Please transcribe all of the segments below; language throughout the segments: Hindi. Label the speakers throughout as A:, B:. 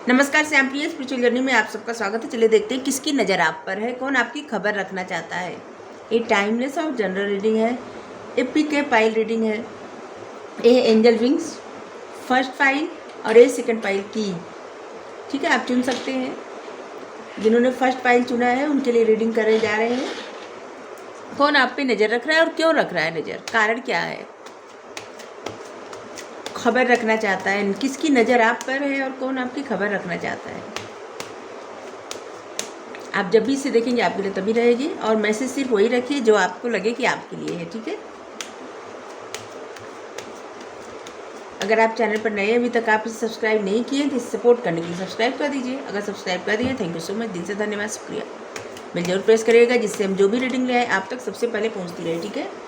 A: नमस्कार श्यामप्रिय स्पिरिचुअल जर्नी में आप सबका स्वागत है। चलिए देखते हैं किसकी नज़र आप पर है, कौन आपकी खबर रखना चाहता है। ये टाइमलेस और जनरल रीडिंग है, ये पिक है, पाइल रीडिंग है, ये एंजल विंग्स फर्स्ट पाइल और ये सेकंड पाइल की। ठीक है, आप चुन सकते हैं। जिन्होंने फर्स्ट पाइल चुना है उनके लिए रीडिंग करने जा रहे हैं। कौन आप पे नज़र रख रहा है और क्यों रख रहा है नज़र, कारण क्या है, खबर रखना चाहता है, किसकी नज़र आप पर है और कौन आपकी खबर रखना चाहता है। आप जब भी इसे देखेंगे आपके लिए तभी रहेगी, और मैसेज सिर्फ वही रखिए जो आपको लगे कि आपके लिए है। ठीक है, अगर आप चैनल पर नए अभी तक आप इसे सब्सक्राइब नहीं किए तो इसे सपोर्ट करने के लिए सब्सक्राइब कर दीजिए। अगर सब्सक्राइब कर दिए थैंक यू सो मच, दिल से धन्यवाद, शुक्रिया। बिल जरूर प्रेस करिएगा जिससे हम जो भी रीडिंग ले आए आप तक सबसे पहले पहुँचती रहे। ठीक है,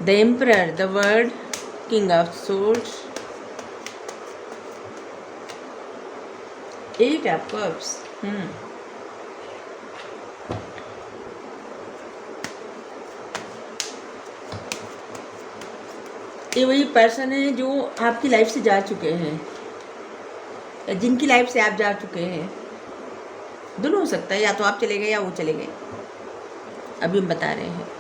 A: The Emperor, the Word, King of Swords, Eight of Cups. ये वही पर्सन है जो आपकी लाइफ से जा चुके हैं, जिनकी लाइफ से आप जा चुके हैं। दोनों हो सकता है, या तो आप चले गए या वो चले गए। अभी हम बता रहे हैं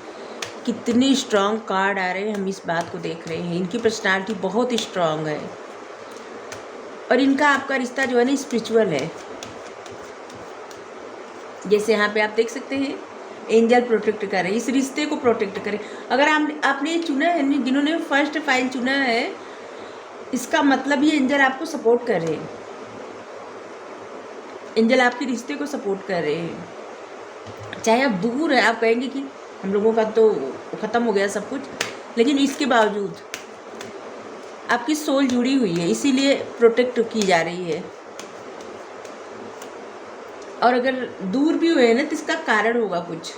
A: कितनी स्ट्रांग कार्ड आ रहे हैं, हम इस बात को देख रहे हैं। इनकी पर्सनालिटी बहुत स्ट्रांग है और इनका आपका रिश्ता जो है ना स्पिरिचुअल है। जैसे यहाँ पे आप देख सकते हैं एंजल प्रोटेक्ट कर रहे हैं, इस रिश्ते को प्रोटेक्ट करें। अगर आपने चुना है, जिन्होंने फर्स्ट फाइल चुना है, इसका मतलब ये एंजल आपको सपोर्ट कर रहे हैं। एंजल आपके रिश्ते को सपोर्ट कर रहे हैं। चाहे आप दूर है, आप कहेंगे कि हम लोगों का तो ख़त्म हो गया सब कुछ, लेकिन इसके बावजूद आपकी सोल जुड़ी हुई है, इसीलिए प्रोटेक्ट की जा रही है। और अगर दूर भी हुए ना तो इसका कारण होगा कुछ।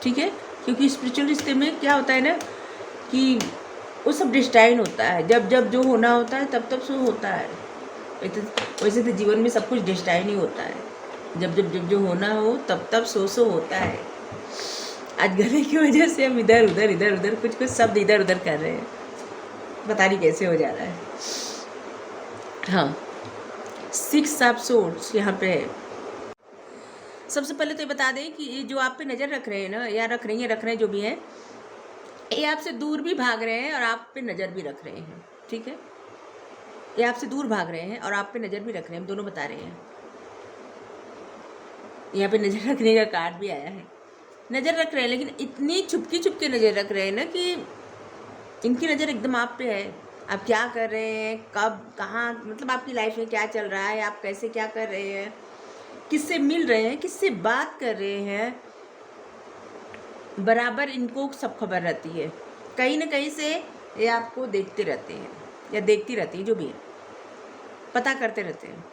A: ठीक है, क्योंकि स्पिरिचुअल रिश्ते में क्या होता है ना कि वो सब डिस्टाइन होता है। जब जब जो होना होता है तब तब सो होता है। वैसे तो जीवन में सब कुछ डिस्टाइन ही होता है। जब जब जब जो होना हो तब तब सो होता है। आज गले की वजह से हम इधर उधर कुछ शब्द इधर उधर कर रहे हैं, पता नहीं कैसे हो जा रहा है। हाँ, 6 ऑफ सोर्ड्स यहाँ पे है। सबसे पहले तो ये बता दें कि ये जो आप पे नज़र रख रहे हैं ना, या रख रही हैं जो भी हैं, ये आपसे दूर भी भाग रहे हैं और आप पे नज़र भी रख रहे हैं। ठीक है, ये आपसे दूर भाग रहे हैं और आप पे नज़र भी रख रहे हैं, हम दोनों बता रहे हैं। यहाँ पे नज़र रखने का कार्ड भी आया है। नज़र रख रहे हैं, लेकिन इतनी छुपके नज़र रख रहे हैं ना कि इनकी नज़र एकदम आप पे है। आप क्या कर रहे हैं, कब, कहाँ, मतलब आपकी लाइफ में क्या चल रहा है, आप कैसे क्या कर रहे हैं, किससे मिल रहे हैं, किससे बात कर रहे हैं, बराबर इनको सब खबर रहती है। कहीं ना कहीं से ये आपको देखते रहते हैं या देखती रहती है, जो भी है पता करते रहते हैं।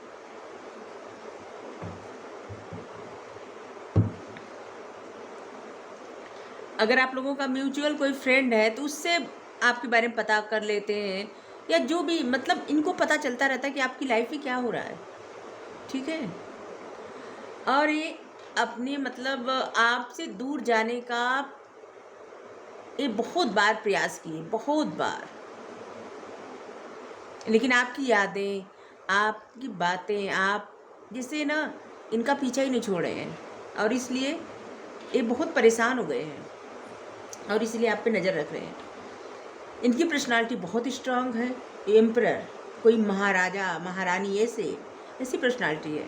A: अगर आप लोगों का म्यूचुअल कोई फ्रेंड है तो उससे आपके बारे में पता कर लेते हैं, या जो भी, मतलब इनको पता चलता रहता है कि आपकी लाइफ में क्या हो रहा है। ठीक है, और ये अपने मतलब आपसे दूर जाने का ये बहुत बार प्रयास किए, बहुत बार, लेकिन आपकी यादें, आपकी बातें, आप जैसे ना इनका पीछा ही नहीं छोड़ रहे हैं, और इसलिए ये बहुत परेशान हो गए हैं और इसलिए आप पे नज़र रख रहे हैं। इनकी पर्सनालिटी बहुत स्ट्रांग है। एम्परर, कोई महाराजा महारानी ऐसी पर्सनालिटी है।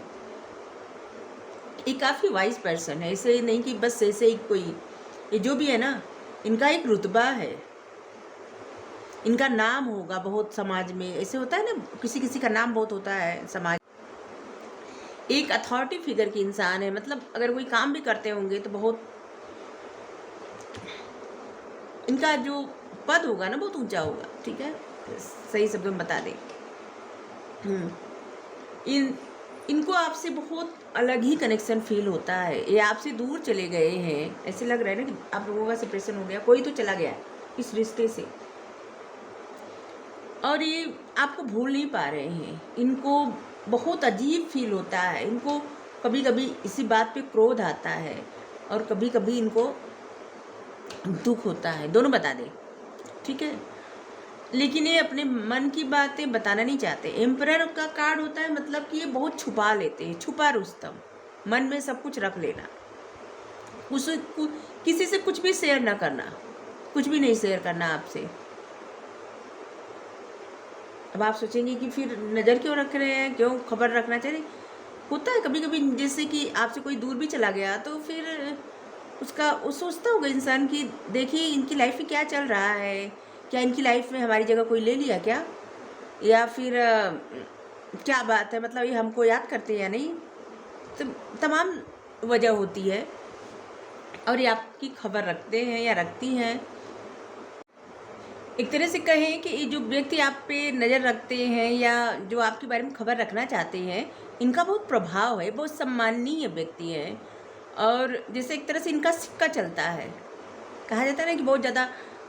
A: ये काफ़ी वाइज पर्सन है, ऐसे नहीं कि बस ऐसे ही कोई, ये जो भी है ना, इनका एक रुतबा है, इनका नाम होगा बहुत समाज में। ऐसे होता है ना, किसी किसी का नाम बहुत होता है समाज। एक अथॉरिटी फिगर की इंसान है, मतलब अगर कोई काम भी करते होंगे तो बहुत, इनका जो पद होगा ना बहुत ऊंचा होगा। ठीक है, सही शब्दों में बता दें, इनको आपसे बहुत अलग ही कनेक्शन फील होता है। ये आपसे दूर चले गए हैं, ऐसे लग रहा है ना कि आप लोगों का सेपरेशन हो गया, कोई तो चला गया इस रिश्ते से, और ये आपको भूल नहीं पा रहे हैं। इनको बहुत अजीब फील होता है इनको। कभी कभी इसी बात पे क्रोध आता है और कभी कभी इनको दुख होता है, दोनों बता दें, ठीक है। लेकिन ये अपने मन की बातें बताना नहीं चाहते। एम्परर का कार्ड होता है मतलब कि ये बहुत छुपा लेते हैं, छुपा रुस्तम, मन में सब कुछ रख लेना, किसी से कुछ भी शेयर ना करना, कुछ भी नहीं शेयर करना आपसे। अब आप सोचेंगे कि फिर नज़र क्यों रख रहे हैं, क्यों खबर रखना चाहिए। होता है कभी कभी, जैसे कि आपसे कोई दूर भी चला गया तो फिर उसका वो सोचता होगा इंसान कि देखिए इनकी लाइफ में क्या चल रहा है, क्या इनकी लाइफ में हमारी जगह कोई ले लिया क्या, या फिर क्या बात है, मतलब ये हमको याद करते हैं या नहीं। तो तमाम वजह होती है और ये आपकी खबर रखते हैं या रखती हैं। एक तरह से कहें कि ये जो व्यक्ति आप पे नज़र रखते हैं या जो आपके बारे में खबर रखना चाहते हैं, इनका बहुत प्रभाव है, बहुत सम्माननीय व्यक्ति हैं। और जैसे एक तरह से इनका सिक्का चलता है, कहा जाता है ना कि बहुत ज़्यादा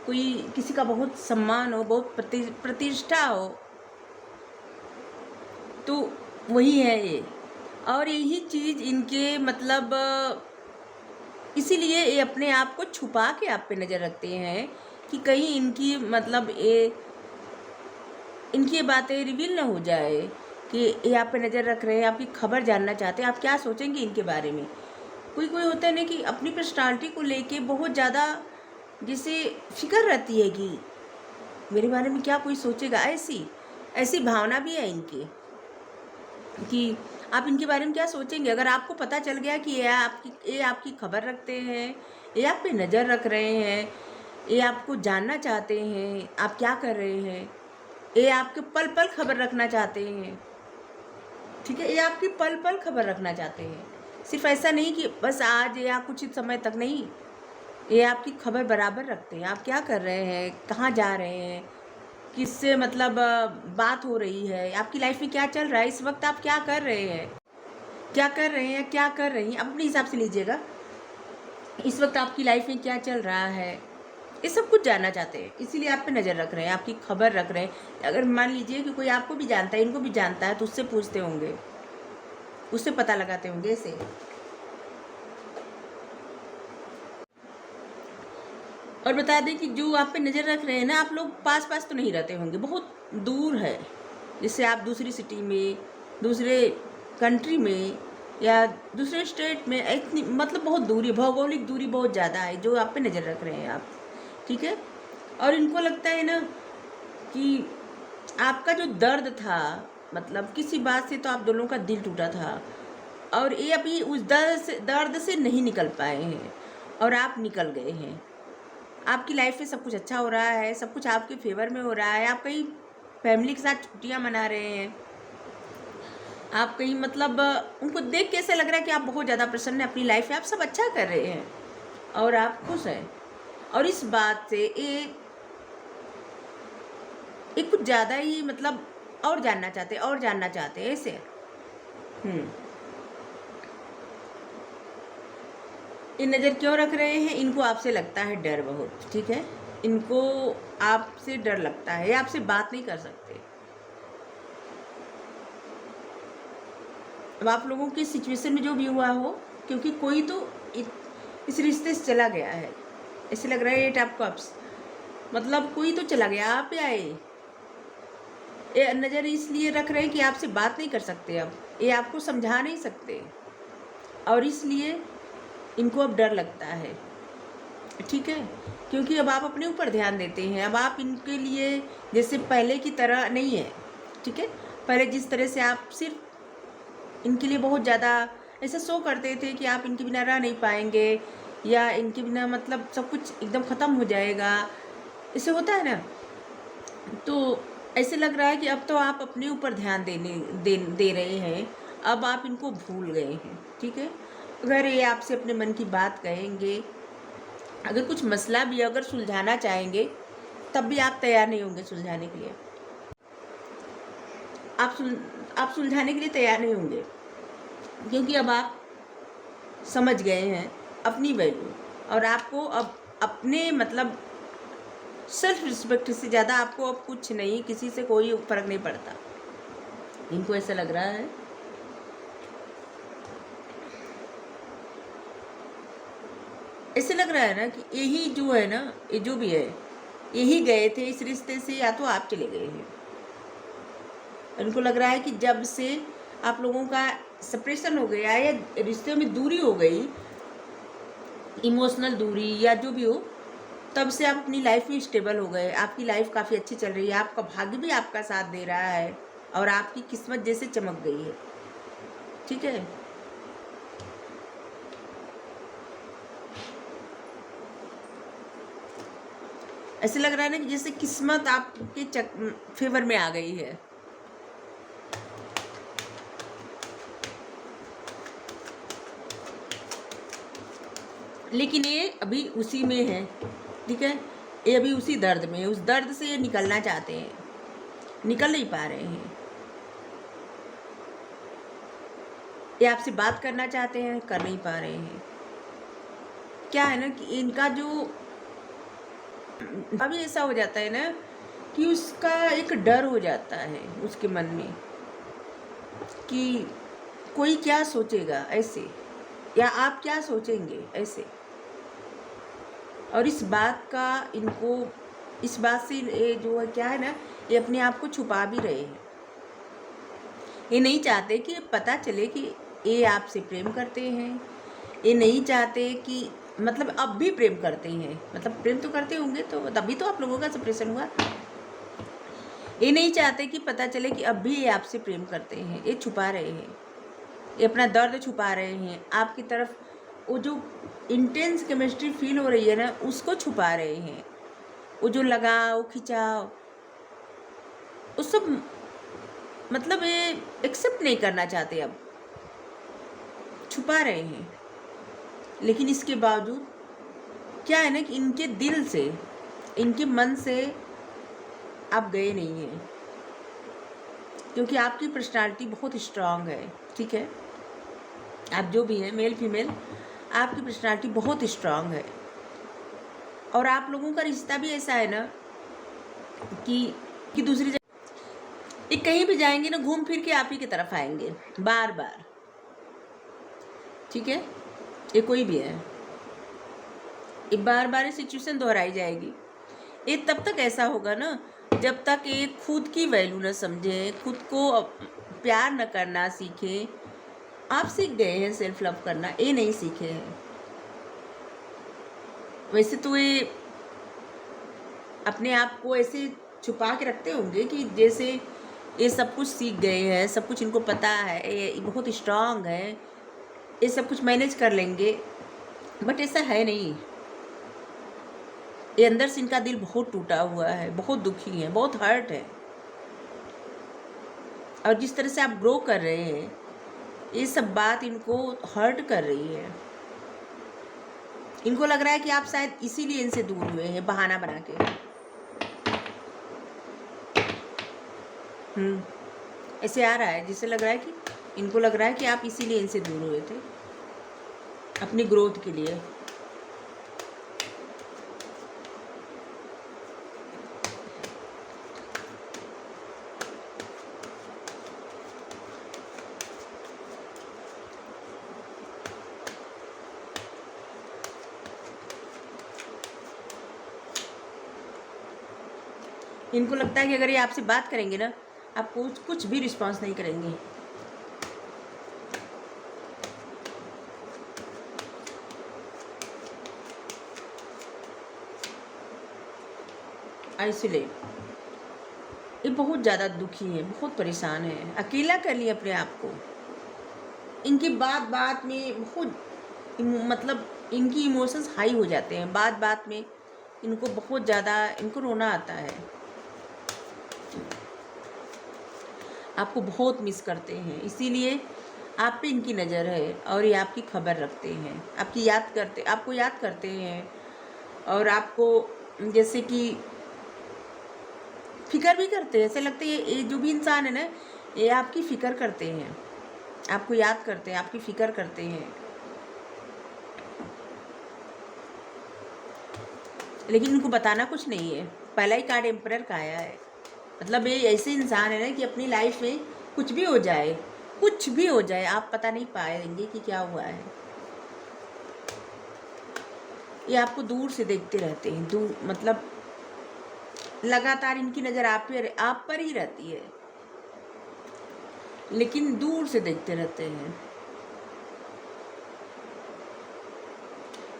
A: कोई किसी का बहुत सम्मान हो, बहुत प्रतिष्ठा हो, तो वही है ये। और यही चीज़ इनके मतलब इसीलिए ये अपने आप को छुपा के आप पे नज़र रखते हैं कि कहीं इनकी मतलब इनकी बातें रिवील ना हो जाए कि ये आप पे नज़र रख रहे हैं, आपकी खबर जानना चाहते हैं, आप क्या सोचेंगे इनके बारे में। कोई कोई होता है ना कि अपनी पर्सनालिटी को लेके बहुत ज़्यादा जैसे फिक्र रहती है कि मेरे बारे में क्या कोई सोचेगा, ऐसी ऐसी भावना भी है इनकी कि आप इनके बारे में क्या सोचेंगे। अगर आपको पता चल गया कि ये आपकी खबर रखते हैं, ये आप पे नज़र रख रहे हैं, ये आपको जानना चाहते हैं आप क्या कर रहे हैं, ये आपके पल पल खबर रखना चाहते हैं, ठीक है, ये आपकी पल पल खबर रखना चाहते हैं। सिर्फ ऐसा नहीं कि बस आज या कुछ समय तक नहीं, ये आपकी खबर बराबर रखते हैं। आप क्या कर रहे हैं, कहाँ जा रहे हैं, किससे मतलब बात हो रही है, आपकी लाइफ में क्या चल रहा है, इस वक्त आप क्या कर रहे हैं, क्या कर रहे हैं, क्या कर रही हैं, अपने हिसाब से लीजिएगा। इस वक्त आपकी लाइफ में क्या चल रहा है, ये सब कुछ जानना चाहते हैं, इसीलिए आप पे नज़र रख रहे हैं, आपकी खबर रख रहे हैं। अगर मान लीजिए कि कोई आपको भी जानता है, इनको भी जानता है, तो उससे पूछते होंगे, उससे पता लगाते होंगे ऐसे। और बता दें कि जो आप पे नज़र रख रहे हैं ना, आप लोग पास पास तो नहीं रहते होंगे, बहुत दूर है। जैसे आप दूसरी सिटी में, दूसरे कंट्री में या दूसरे स्टेट में, इतनी मतलब बहुत दूरी, भौगोलिक दूरी बहुत ज़्यादा है जो आप पे नज़र रख रहे हैं आप, ठीक है। और इनको लगता है ना कि आपका जो दर्द था, मतलब किसी बात से तो आप दोनों का दिल टूटा था और ये अभी उस दर्द से नहीं निकल पाए हैं और आप निकल गए हैं। आपकी लाइफ में सब कुछ अच्छा हो रहा है, सब कुछ आपके फेवर में हो रहा है, आप कहीं फैमिली के साथ छुट्टियां मना रहे हैं, आप कहीं मतलब उनको देख के ऐसा लग रहा है कि आप बहुत ज़्यादा प्रसन्न हैं अपनी लाइफ में, आप सब अच्छा कर रहे हैं और आप खुश हैं। और इस बात से एक कुछ ज़्यादा ही मतलब और जानना चाहते हैं, और जानना चाहते हैं ऐसे। ये नज़र क्यों रख रहे हैं, इनको आपसे लगता है डर बहुत, ठीक है, इनको आपसे डर लगता है, ये आपसे बात नहीं कर सकते। अब आप लोगों की सिचुएशन में जो भी हुआ हो, क्योंकि कोई तो इस रिश्ते से चला गया है, ऐसे लग रहा है 8 ऑफ कप्स, मतलब कोई तो चला गया, आप आए। ये नज़र इसलिए रख रहे हैं कि आपसे बात नहीं कर सकते, अब ये आपको समझा नहीं सकते और इसलिए इनको अब डर लगता है, ठीक है, क्योंकि अब आप अपने ऊपर ध्यान देते हैं, अब आप इनके लिए जैसे पहले की तरह नहीं है, ठीक है। पहले जिस तरह से आप सिर्फ इनके लिए बहुत ज़्यादा ऐसा शो करते थे कि आप इनके बिना रह नहीं पाएंगे या इनके बिना मतलब सब कुछ एकदम ख़त्म हो जाएगा, इससे होता है ना, तो ऐसे लग रहा है कि अब तो आप अपने ऊपर ध्यान दे रहे हैं, अब आप इनको भूल गए हैं, ठीक है। अगर ये आपसे अपने मन की बात कहेंगे, अगर कुछ मसला भी अगर सुलझाना चाहेंगे, तब भी आप तैयार नहीं होंगे सुलझाने के लिए, आप सुलझाने के लिए तैयार नहीं होंगे, क्योंकि अब आप समझ गए हैं अपनी वैल्यू और आपको अब अपने मतलब सेल्फ रिस्पेक्ट से ज़्यादा आपको अब कुछ नहीं, किसी से कोई फ़र्क नहीं पड़ता। इनको ऐसा लग रहा है। ऐसे लग रहा है ना कि यही जो है ना, ये जो भी है, यही गए थे इस रिश्ते से, या तो आप चले गए हैं। इनको लग रहा है कि जब से आप लोगों का सेपरेशन हो गया या रिश्ते में दूरी हो गई, इमोशनल दूरी या जो भी हो, तब से आप अपनी लाइफ में स्टेबल हो गए। आपकी लाइफ काफ़ी अच्छी चल रही है, आपका भाग्य भी आपका साथ दे रहा है और आपकी किस्मत जैसे चमक गई है। ठीक है, ऐसे लग रहा है ना कि जैसे किस्मत आपके फेवर में आ गई है। लेकिन ये अभी उसी में है। ठीक है, ये अभी उसी दर्द में है, उस दर्द से ये निकलना चाहते हैं, निकल नहीं पा रहे हैं। ये आपसे बात करना चाहते हैं, कर नहीं पा रहे हैं। क्या है ना कि इनका जो अभी ऐसा हो जाता है ना कि उसका एक डर हो जाता है उसके मन में कि कोई क्या सोचेगा ऐसे, या आप क्या सोचेंगे ऐसे। और इस बात का इनको, इस बात से ये जो है क्या है ना, ये अपने आप को छुपा भी रहे हैं। ये नहीं चाहते कि पता चले कि ये आपसे प्रेम करते हैं। ये नहीं चाहते कि मतलब अब भी प्रेम करते हैं, मतलब प्रेम तो करते होंगे, तो तभी तो आप लोगों का सेपरेशन हुआ। ये नहीं चाहते कि पता चले कि अब भी ये आपसे प्रेम करते हैं। ये छुपा रहे हैं, ये अपना दर्द छुपा रहे हैं। आपकी तरफ वो जो इंटेंस केमिस्ट्री फील हो रही है ना, उसको छुपा रहे हैं। वो जो लगाव खिंचाव, वो सब मतलब ये एक्सेप्ट नहीं करना चाहते, अब छुपा रहे हैं। लेकिन इसके बावजूद क्या है ना कि इनके दिल से, इनके मन से आप गए नहीं हैं, क्योंकि आपकी पर्सनालिटी बहुत स्ट्रांग है। ठीक है, आप जो भी हैं, मेल फीमेल, आपकी पर्सनालिटी बहुत स्ट्रांग है। और आप लोगों का रिश्ता भी ऐसा है ना कि दूसरी जगह ये कहीं भी जाएंगे ना, घूम फिर के आप ही की तरफ आएंगे बार बार। ठीक है, ये कोई भी है, ये बार बार ये सिचुएशन दोहराई जाएगी। ये तब तक ऐसा होगा ना जब तक ये खुद की वैल्यू न समझे, खुद को प्यार न करना सीखे। आप सीख गए हैं सेल्फ लव करना, ये नहीं सीखे हैं। वैसे तो ये अपने आप को ऐसे छुपा के रखते होंगे कि जैसे ये सब कुछ सीख गए हैं, सब कुछ इनको पता है, ये बहुत स्ट्रांग है, ये सब कुछ मैनेज कर लेंगे। बट ऐसा है नहीं। ये अंदर से इनका दिल बहुत टूटा हुआ है, बहुत दुखी है, बहुत हर्ट है। और जिस तरह से आप ग्रो कर रहे हैं, ये सब बात इनको हर्ट कर रही है। इनको लग रहा है कि आप शायद इसीलिए इनसे दूर हुए हैं, बहाना बना के। ऐसे आ रहा है, जिससे लग रहा है कि इनको लग रहा है कि आप इसीलिए इनसे दूर हुए थे, अपनी ग्रोथ के लिए। इनको लगता है कि अगर ये आपसे बात करेंगे ना, आपको कुछ भी रिस्पॉन्स नहीं करेंगे। आइसोलेट, ये बहुत ज़्यादा दुखी है, बहुत परेशान है, अकेला कर लिया अपने आप को। इनकी बात बात में बहुत मतलब इनकी इमोशंस हाई हो जाते हैं। बात बात में इनको बहुत ज़्यादा, इनको रोना आता है। आपको बहुत मिस करते हैं, इसीलिए आप पे इनकी नज़र है और ये आपकी खबर रखते हैं, आपको याद करते हैं। और आपको जैसे कि फिक्र भी करते हैं। ऐसे लगता है ये जो भी इंसान है ना, ये आपकी फ़िक्र करते हैं, आपको याद करते हैं, आपकी फ़िक्र करते हैं। लेकिन इनको बताना कुछ नहीं है। पहला ही कार्ड एम्परर का आया है। मतलब ये ऐसे इंसान है ना कि अपनी लाइफ में कुछ भी हो जाए, कुछ भी हो जाए, आप पता नहीं पाएंगे कि क्या हुआ है। ये आपको दूर से देखते रहते हैं, दूर मतलब लगातार इनकी नज़र आप पर ही रहती है, लेकिन दूर से देखते रहते हैं।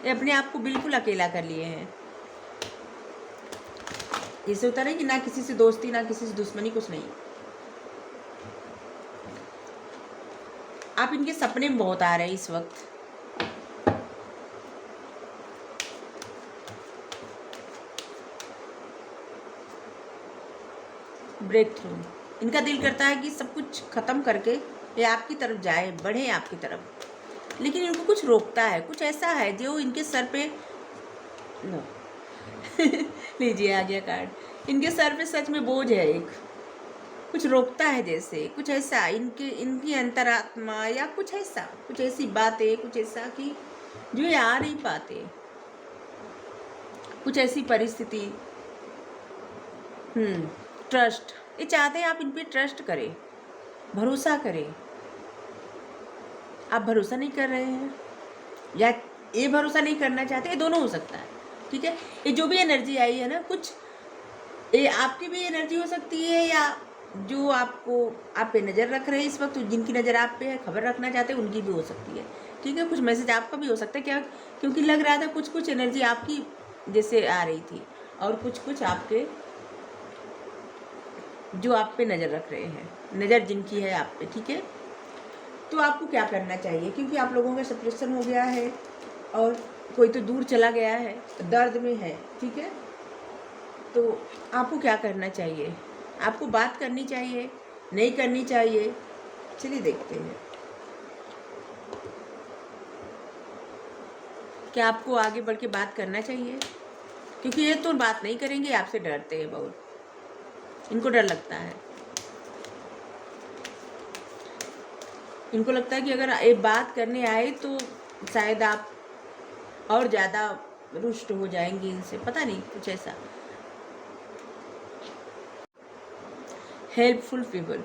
A: ये अपने आप को बिल्कुल अकेला कर लिए हैं। जैसे होता है कि ना किसी से दोस्ती, ना किसी से दुश्मनी, कुछ नहीं। आप इनके सपने में बहुत आ रहे हैं इस वक्त। ब्रेक थ्रू, इनका दिल करता है कि सब कुछ ख़त्म करके ये आपकी तरफ जाए, बढ़े आपकी तरफ, लेकिन इनको कुछ रोकता है, कुछ ऐसा है जो इनके सर पे नो लीजिए आ गया कार्ड। इनके सर पे सच में बोझ है, एक कुछ रोकता है, जैसे कुछ ऐसा इनकी अंतरात्मा, या कुछ ऐसा, कुछ ऐसी बातें, कुछ ऐसा कि जो ये आ नहीं पाते, कुछ ऐसी परिस्थिति। ट्रस्ट, ये चाहते हैं आप इन पे ट्रस्ट करें, भरोसा करें। आप भरोसा नहीं कर रहे हैं, या ये भरोसा नहीं करना चाहते, ये दोनों हो सकता है। ठीक है, ये जो भी एनर्जी आई है ना, कुछ ये आपकी भी एनर्जी हो सकती है, या जो आपको आप पे नज़र रख रहे हैं इस वक्त, जिनकी नज़र आप पे है, खबर रखना चाहते हैं, उनकी भी हो सकती है। ठीक है, कुछ मैसेज आपका भी हो सकता है क्या, क्योंकि लग रहा था कुछ कुछ एनर्जी आपकी जैसे आ रही थी, और कुछ कुछ आपके जो आप पे नज़र रख रहे हैं, नज़र जिनकी है आप पे। ठीक है, तो आपको क्या करना चाहिए, क्योंकि आप लोगों का सेपरेशन हो गया है, और कोई तो दूर चला गया है, दर्द में है। ठीक है, तो आपको क्या करना चाहिए, आपको बात करनी चाहिए, नहीं करनी चाहिए, चलिए देखते हैं। क्या आपको आगे बढ़ के बात करना चाहिए, क्योंकि ये तो बात नहीं करेंगे, आपसे डरते हैं बहुत, इनको डर लगता है। इनको लगता है कि अगर ये बात करने आए तो शायद आप और ज़्यादा रुष्ट हो जाएंगी इनसे, पता नहीं, कुछ ऐसा। हेल्पफुल पीपल,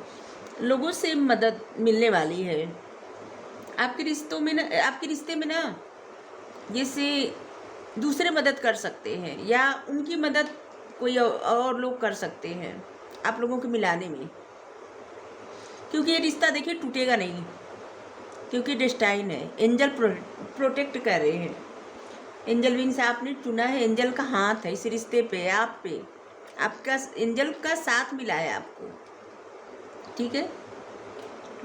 A: लोगों से मदद मिलने वाली है आपके रिश्तों में ना, आपके रिश्ते में ना, जैसे दूसरे मदद कर सकते हैं, या उनकी मदद कोई और लोग कर सकते हैं आप लोगों को मिलाने में, क्योंकि ये रिश्ता देखिए टूटेगा नहीं, क्योंकि डेस्टाइन है। एंजल प्रोटेक्ट कर रहे हैं, एंजल विंग्स आपने चुना है, एंजल का हाथ है इस रिश्ते पे, आप पे, आपका एंजल का साथ मिला है आपको। ठीक है,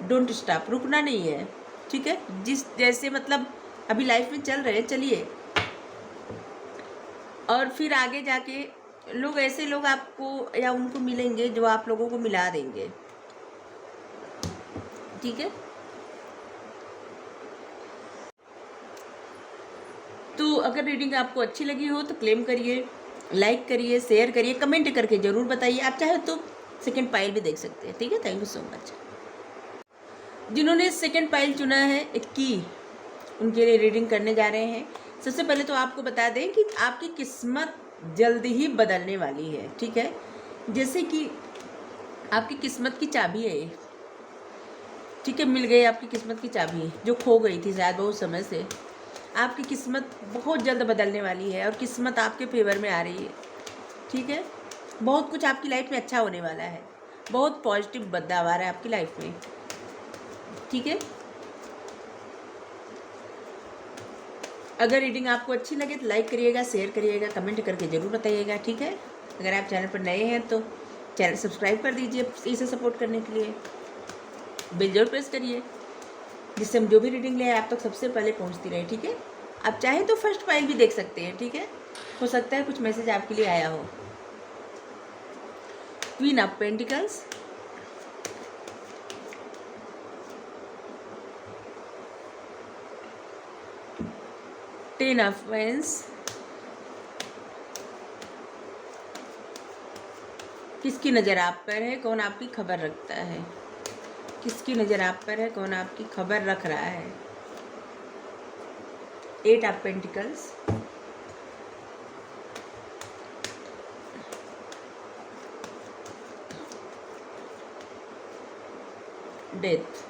A: डोंट स्टॉप, रुकना नहीं है। ठीक है, जिस जैसे मतलब अभी लाइफ में चल रहे हैं, चलिए, और फिर आगे जाके लोग, ऐसे लोग आपको या उनको मिलेंगे जो आप लोगों को मिला देंगे। ठीक है, तो अगर रीडिंग आपको अच्छी लगी हो तो क्लेम करिए, लाइक करिए, शेयर करिए, कमेंट करके ज़रूर बताइए। आप चाहे तो सेकंड पाइल भी देख सकते हैं। ठीक है, थैंक यू सो मच। जिन्होंने सेकंड पाइल चुना है, एक की, उनके लिए रीडिंग करने जा रहे हैं। सबसे पहले तो आपको बता दें कि आपकी किस्मत जल्दी ही बदलने वाली है। ठीक है, जैसे कि आपकी किस्मत की चाबी है ये। ठीक है, मिल गई आपकी किस्मत की चाबी, जो खो गई थी शायद बहुत समय से। आपकी किस्मत बहुत जल्द बदलने वाली है, और किस्मत आपके फेवर में आ रही है। ठीक है, बहुत कुछ आपकी लाइफ में अच्छा होने वाला है, बहुत पॉजिटिव बदलाव आ रहा है आपकी लाइफ में। ठीक है, अगर रीडिंग आपको अच्छी लगे तो लाइक करिएगा, शेयर करिएगा, कमेंट करके ज़रूर बताइएगा। ठीक है, अगर आप चैनल पर नए हैं तो चैनल सब्सक्राइब कर दीजिए, इसे सपोर्ट करने के लिए बेल जरूर प्रेस करिए, जिससे हम जो भी रीडिंग ले आप तक सबसे पहले पहुंचती रहे। ठीक है, आप चाहें तो फर्स्ट फाइल भी देख सकते हैं। ठीक है, हो सकता है कुछ मैसेज आपके लिए आया हो। Queen of pentacles, ten of wands, किसकी नज़र आप पर है, कौन आपकी खबर रखता है, किसकी नज़र आप पर है, कौन आपकी खबर रख रहा है। Eight of pentacles, death.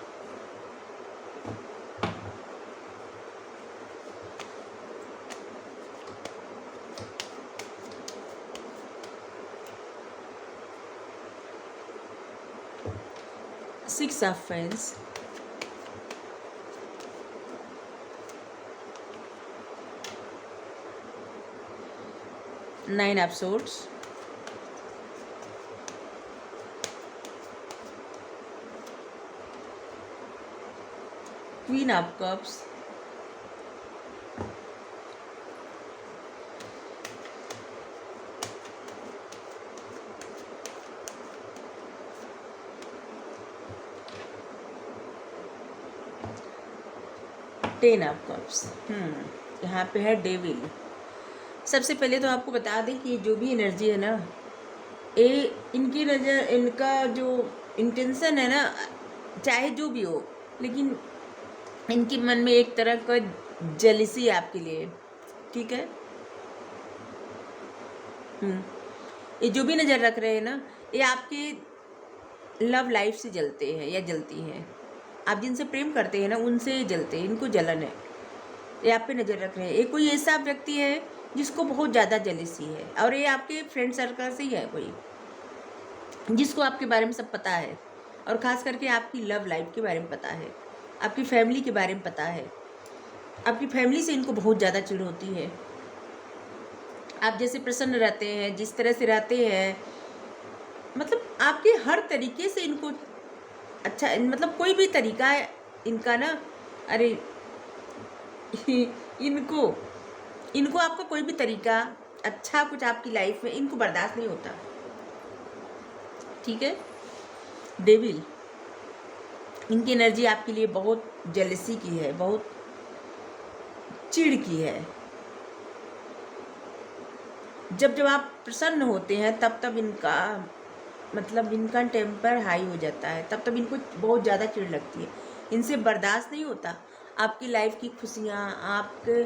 A: Six of fans, nine of swords, queen of cups, ten of cups. यहाँ पे है डेविल। सबसे पहले तो आपको बता दें कि जो भी एनर्जी है ना, ये इनकी नज़र, इनका जो इंटेंशन है ना, चाहे जो भी हो, लेकिन इनके मन में एक तरह का जेलिसी है आपके लिए, ठीक है। ये जो भी नज़र रख रहे हैं ना, ये आपके लव लाइफ से जलते हैं या जलती हैं। आप जिनसे प्रेम करते हैं ना, उनसे जलते हैं, इनको जलन है, ये आप पे नज़र रख रहे हैं। ये कोई ऐसा व्यक्ति है जिसको बहुत ज़्यादा जेलिसी है, और ये आपके फ्रेंड सर्कल से ही है कोई, जिसको आपके बारे में सब पता है, और ख़ास करके आपकी लव लाइफ के बारे में पता है, आपकी फैमिली के बारे में पता है। आपकी फैमिली से इनको बहुत ज़्यादा चिढ़ होती है। आप जैसे प्रसन्न रहते हैं, जिस तरह से रहते हैं, मतलब आपके हर तरीके से इनको अच्छा, मतलब कोई भी तरीका है इनका ना, अरे इनको आपका कोई भी तरीका अच्छा कुछ आपकी लाइफ में इनको बर्दाश्त नहीं होता, ठीक है। डेविल, इनकी एनर्जी आपके लिए बहुत जेलसी की है, बहुत चिढ़ की है। जब जब आप प्रसन्न होते हैं तब इनका मतलब इनका टेम्पर हाई हो जाता है, तब इनको बहुत ज़्यादा चिढ़ लगती है, इनसे बर्दाश्त नहीं होता आपकी लाइफ की खुशियाँ, आपके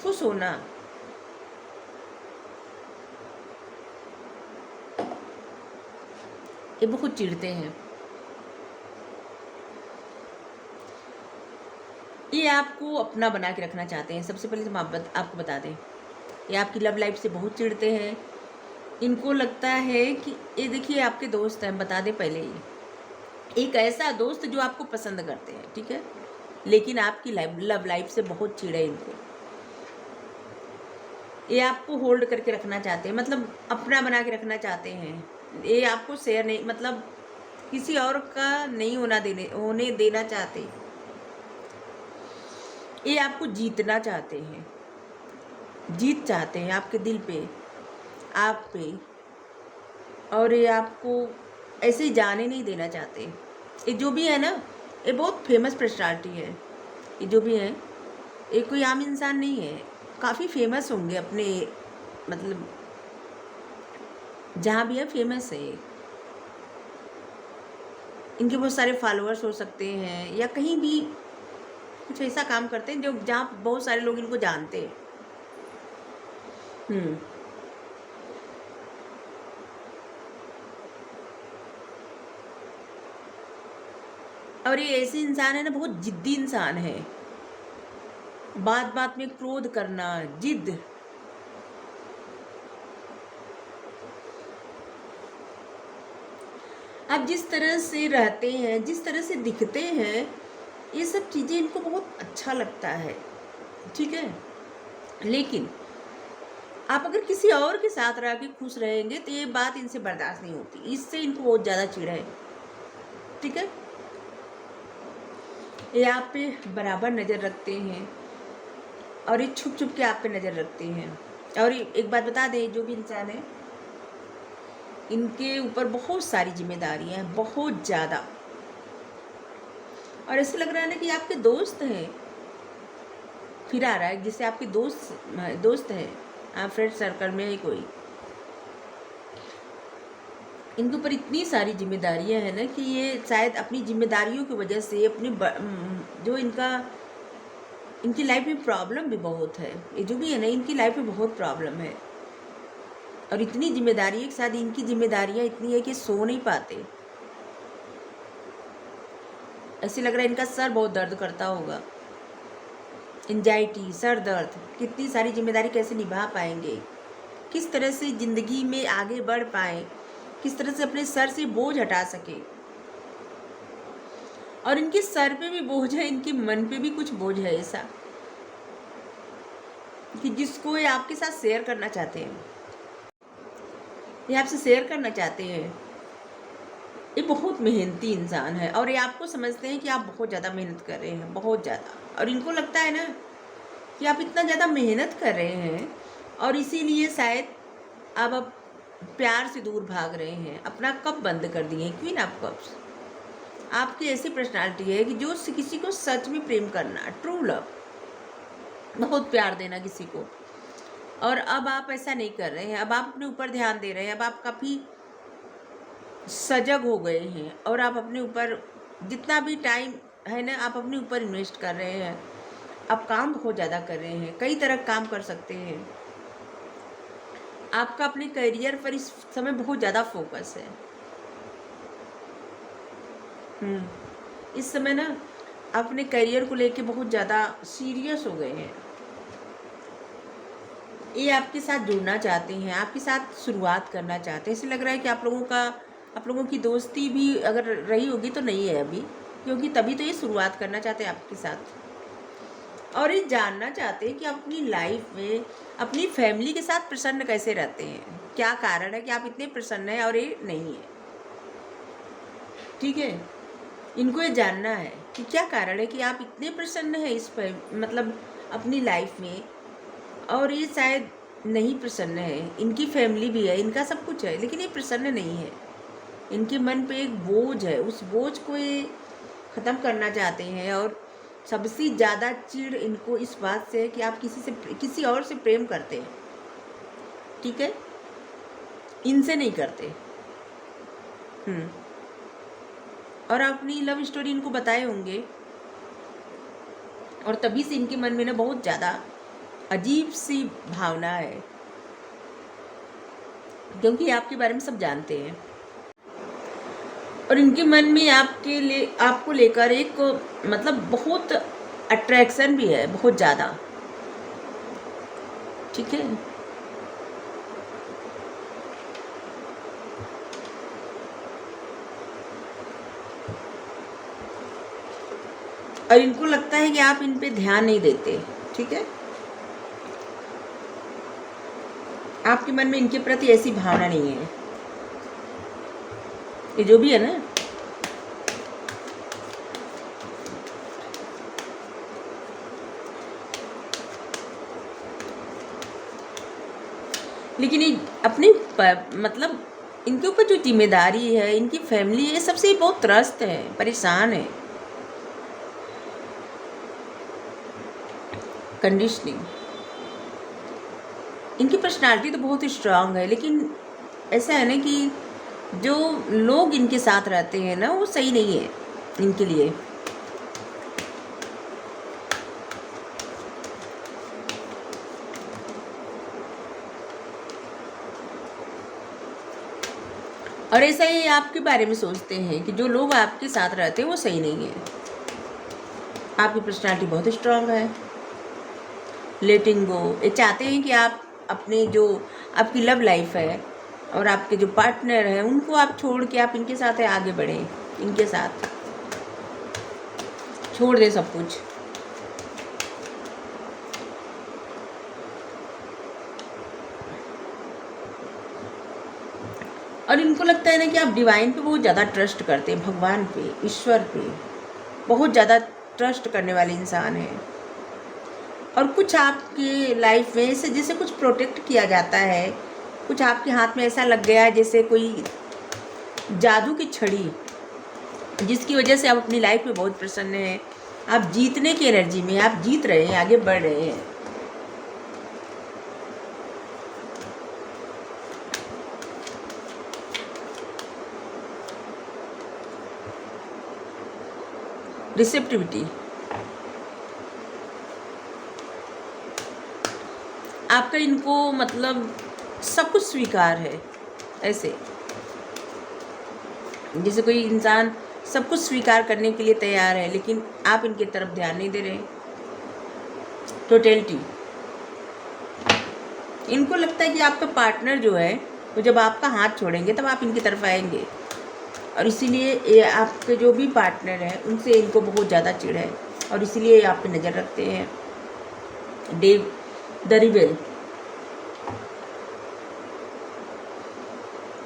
A: खुश होना। ये बहुत चिढ़ते हैं। ये आपको अपना बना के रखना चाहते हैं। सबसे पहले तो आपको बता दें, ये आपकी लव लाइफ से बहुत चिढ़ते हैं। इनको लगता है कि ये देखिए आपके दोस्त हैं, बता दें पहले ही, एक ऐसा दोस्त जो आपको पसंद करते हैं, ठीक है, लेकिन आपकी लव लाइफ से बहुत चिढ़ है इनको। ये आपको होल्ड करके रखना चाहते हैं, मतलब अपना बना के रखना चाहते हैं। ये आपको शेयर नहीं, मतलब किसी और का नहीं होने देना चाहते। ये आपको जीतना चाहते हैं, जीत चाहते हैं आपके दिल पे, आप पे, और ये आपको ऐसे ही जाने नहीं देना चाहते। ये जो भी है ना, ये बहुत फेमस पर्सनालिटी है। ये जो भी है, ये कोई आम इंसान नहीं है, काफ़ी फेमस होंगे अपने, मतलब जहाँ भी है फेमस है। इनके बहुत सारे फॉलोअर्स हो सकते हैं, या कहीं भी कुछ ऐसा काम करते हैं जो जहाँ बहुत सारे लोग इनको जानते हैं। और ये ऐसे इंसान है ना, बहुत जिद्दी इंसान है, बात बात में क्रोध करना, जिद। आप जिस तरह से रहते हैं, जिस तरह से दिखते हैं, ये सब चीज़ें इनको बहुत अच्छा लगता है, ठीक है। लेकिन आप अगर किसी और के साथ रह के खुश रहेंगे तो ये बात इनसे बर्दाश्त नहीं होती, इससे इनको बहुत ज़्यादा चिढ़ है, ठीक है। ये आप पे बराबर नज़र रखते हैं, और ये छुप छुप के आप पे नज़र रखते हैं। और एक बात बता दें, जो भी इंसान है, इनके ऊपर बहुत सारी जिम्मेदारियां हैं, बहुत ज़्यादा, और ऐसे लग रहा है ना कि आपके दोस्त हैं, फिर आ रहा है जिससे आपके दोस्त हैं, आप फ्रेंड सर्कल में ही कोई, इनके ऊपर इतनी सारी जिम्मेदारियां हैं ना कि ये शायद अपनी जिम्मेदारियों की वजह से अपनी जो इनकी लाइफ में प्रॉब्लम भी बहुत है। ये जो भी है ना, इनकी लाइफ में बहुत प्रॉब्लम है, और इतनी जिम्मेदारी के साथ इनकी जिम्मेदारियां इतनी है कि सो नहीं पाते। ऐसे लग रहा है इनका सर बहुत दर्द करता होगा। एंजाइटी, सर दर्द, कितनी सारी जिम्मेदारी कैसे निभा पाएंगे, किस तरह से ज़िंदगी में आगे बढ़ पाएँ, किस तरह से अपने सर से बोझ हटा सके। और इनके सर पे भी बोझ है, इनके मन पे भी कुछ बोझ है ऐसा कि जिसको ये आपके साथ शेयर करना चाहते हैं, ये आपसे शेयर करना चाहते हैं। ये बहुत मेहनती इंसान है और ये आपको समझते हैं कि आप बहुत ज़्यादा मेहनत कर रहे हैं, बहुत ज़्यादा। और इनको लगता है ना कि आप इतना ज़्यादा मेहनत कर रहे हैं और इसीलिए शायद आप प्यार से दूर भाग रहे हैं, अपना कप बंद कर दिए हैं। क्वीन ऑफ कप्स आपकी ऐसी पर्सनालिटी है कि जो किसी को सच में प्रेम करना, ट्रू लव, बहुत प्यार देना किसी को। और अब आप ऐसा नहीं कर रहे हैं, अब आप अपने ऊपर ध्यान दे रहे हैं, अब आप काफ़ी सजग हो गए हैं और आप अपने ऊपर जितना भी टाइम है ना, आप अपने ऊपर इन्वेस्ट कर रहे हैं। आप काम बहुत ज़्यादा कर रहे हैं, कई तरह काम कर सकते हैं। आपका अपने करियर पर इस समय बहुत ज़्यादा फोकस है। इस समय ना अपने करियर को लेके बहुत ज़्यादा सीरियस हो गए हैं। ये आपके साथ जुड़ना चाहते हैं, आपके साथ शुरुआत करना चाहते हैं। ऐसे लग रहा है कि आप लोगों की दोस्ती भी अगर रही होगी तो नहीं है अभी, क्योंकि तभी तो ये शुरुआत करना चाहते हैं आपके साथ। और ये जानना चाहते हैं कि आप अपनी लाइफ में अपनी फैमिली के साथ प्रसन्न कैसे रहते हैं, क्या कारण है कि आप इतने प्रसन्न हैं और ये नहीं है। ठीक है, इनको ये जानना है कि क्या कारण है कि आप इतने प्रसन्न हैं इस पर, मतलब अपनी लाइफ में, और ये शायद नहीं प्रसन्न है। इनकी फैमिली भी है, इनका सब कुछ है, लेकिन ये प्रसन्न नहीं है। इनके मन पे एक बोझ है, उस बोझ को ये ख़त्म करना चाहते हैं। और सबसे ज़्यादा चिढ़ इनको इस बात से है कि आप किसी और से प्रेम करते हैं, ठीक है, इनसे नहीं करते। और अपनी लव स्टोरी इनको बताए होंगे और तभी से इनके मन में ना बहुत ज़्यादा अजीब सी भावना है, क्योंकि आपके बारे में सब जानते हैं। और इनके मन में आपको लेकर एक मतलब बहुत अट्रैक्शन भी है, बहुत ज़्यादा। ठीक है, और इनको लगता है कि आप इन पे ध्यान नहीं देते। ठीक है, आपके मन में इनके प्रति ऐसी भावना नहीं है। ये जो भी है ना, लेकिन ये अपने मतलब इनके ऊपर जो जिम्मेदारी है, इनकी फैमिली है, सबसे बहुत त्रस्त है, परेशान है। कंडीशनिंग, इनकी पर्सनालिटी तो बहुत स्ट्रांग है, लेकिन ऐसा है ना कि जो लोग इनके साथ रहते हैं ना, वो सही नहीं है इनके लिए। और ऐसा ही आपके बारे में सोचते हैं कि जो लोग आपके साथ रहते हैं वो सही नहीं है। आपकी पर्सनालिटी बहुत स्ट्रांग है। लेटिंग गो, ये चाहते हैं कि आप अपने जो आपकी लव लाइफ है और आपके जो पार्टनर हैं उनको आप छोड़ के आप इनके साथ आगे बढ़ें, इनके साथ छोड़ दें सब कुछ। और इनको लगता है ना कि आप डिवाइन पे बहुत ज़्यादा ट्रस्ट करते हैं, भगवान पे, ईश्वर पे बहुत ज़्यादा ट्रस्ट करने वाले इंसान हैं। और कुछ आपकी लाइफ में से जैसे कुछ प्रोटेक्ट किया जाता है, कुछ आपके हाथ में ऐसा लग गया है जैसे कोई जादू की छड़ी, जिसकी वजह से आप अपनी लाइफ में बहुत प्रसन्न हैं। आप जीतने की एनर्जी में, आप जीत रहे हैं, आगे बढ़ रहे हैं। रिसेप्टिविटी, आपका इनको मतलब सब कुछ स्वीकार है। ऐसे जैसे कोई इंसान सब कुछ स्वीकार करने के लिए तैयार है, लेकिन आप इनकी तरफ ध्यान नहीं दे रहे। टोटलिटी, इनको लगता है कि आपका पार्टनर जो है वो जब आपका हाथ छोड़ेंगे तब आप इनकी तरफ आएंगे, और इसीलिए ये आपके जो भी पार्टनर है उनसे इनको बहुत ज़्यादा चिढ़ है, और इसीलिए ये आप पे नज़र रखते हैं। डेव द रिबेल,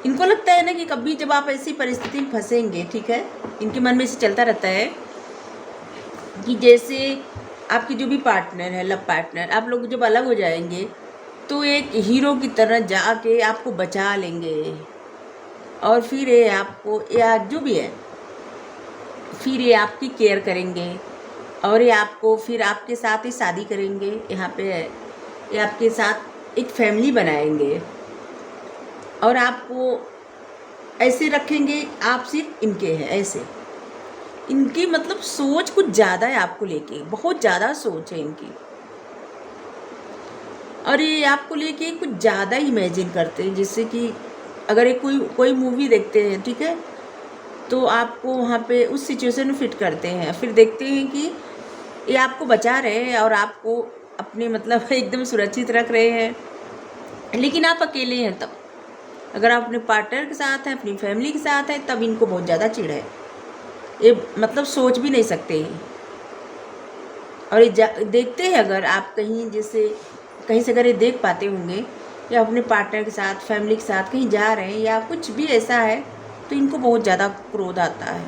A: इनको लगता है ना कि कभी जब आप ऐसी परिस्थिति में फंसेंगे, ठीक है, इनके मन में से चलता रहता है कि जैसे आपकी जो भी पार्टनर है, लव पार्टनर, आप लोग जब अलग हो जाएंगे तो एक हीरो की तरह जाके आपको बचा लेंगे, और फिर ये आपको, या जो भी है, फिर ये आपकी केयर करेंगे, और ये आपको फिर आपके साथ ही शादी करेंगे। यहाँ पे ये आपके साथ एक फैमिली बनाएंगे, और आपको ऐसे रखेंगे, आप सिर्फ इनके हैं। ऐसे इनकी मतलब सोच कुछ ज़्यादा है आपको लेके, बहुत ज़्यादा सोच है इनकी, और ये आपको लेके कुछ ज़्यादा इमेजिन करते हैं। जैसे कि अगर एक कोई मूवी देखते हैं, ठीक है, तो आपको वहाँ पे उस सिचुएशन में फिट करते हैं, फिर देखते हैं कि ये आपको बचा रहे हैं और आपको अपने मतलब एकदम सुरक्षित रख रहे हैं, लेकिन आप अकेले हैं तब। अगर आप अपने पार्टनर के साथ हैं, अपनी फैमिली के साथ हैं, तब इनको बहुत ज़्यादा चिढ़ है, ये मतलब सोच भी नहीं सकते। और ये देखते हैं, अगर आप कहीं जैसे कहीं से अगर ये देख पाते होंगे या अपने पार्टनर के साथ, फैमिली के साथ कहीं जा रहे हैं या कुछ भी ऐसा है, तो इनको बहुत ज़्यादा क्रोध आता है,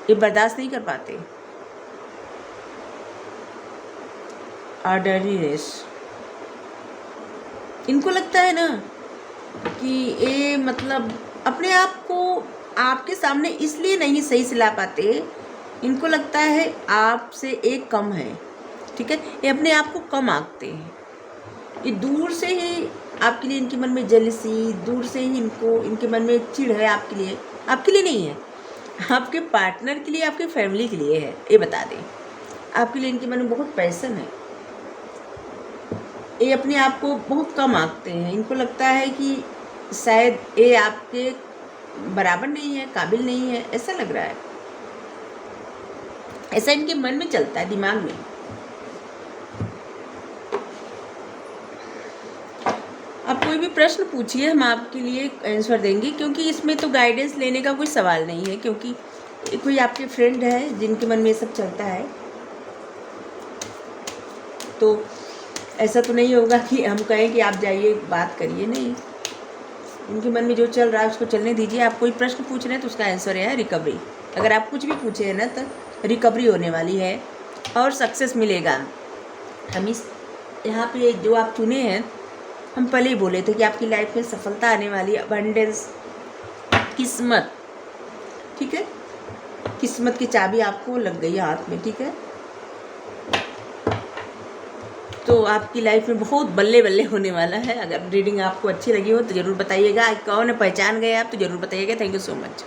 A: ये बर्दाश्त नहीं कर पाते। ऑर्डरीनेस, इनको लगता है ना कि ये मतलब अपने आप को आपके सामने इसलिए नहीं सही से ला पाते, इनको लगता है आपसे एक कम है, ठीक है, ये अपने आप को कम आंकते हैं। ये दूर से ही आपके लिए, इनके मन में जेलसी, दूर से ही इनके मन में चिढ़ है आपके लिए नहीं है, आपके पार्टनर के लिए, आपके फैमिली के लिए है। ये बता दें, आपके लिए इनके मन में बहुत पैशन है, ये अपने आप को बहुत कम आंकते हैं। इनको लगता है कि शायद ये आपके बराबर नहीं है, काबिल नहीं है, ऐसा लग रहा है, ऐसा इनके मन में चलता है, दिमाग में। आप कोई भी प्रश्न पूछिए, हम आपके लिए आंसर देंगे, क्योंकि इसमें तो गाइडेंस लेने का कोई सवाल नहीं है, क्योंकि कोई आपके फ्रेंड है जिनके मन में ये सब चलता है, तो ऐसा तो नहीं होगा कि हम कहें कि आप जाइए बात करिए, नहीं, उनके मन में जो चल रहा है उसको चलने दीजिए। आप कोई प्रश्न पूछ रहे हैं तो उसका आंसर है रिकवरी। अगर आप कुछ भी पूछे हैं ना, तो रिकवरी होने वाली है और सक्सेस मिलेगा। हम इस यहाँ पे जो आप चुने हैं, हम पहले ही बोले थे कि आपकी लाइफ में सफलता आने वाली, अबंडेंस, किस्मत, ठीक है, किस्मत की चाबी आपको लग गई हाथ में, ठीक है, तो आपकी लाइफ में बहुत बल्ले बल्ले होने वाला है। अगर रीडिंग आपको अच्छी लगी हो तो ज़रूर बताइएगा। कौन पहचान गए आप तो ज़रूर बताइएगा। Thank you so much.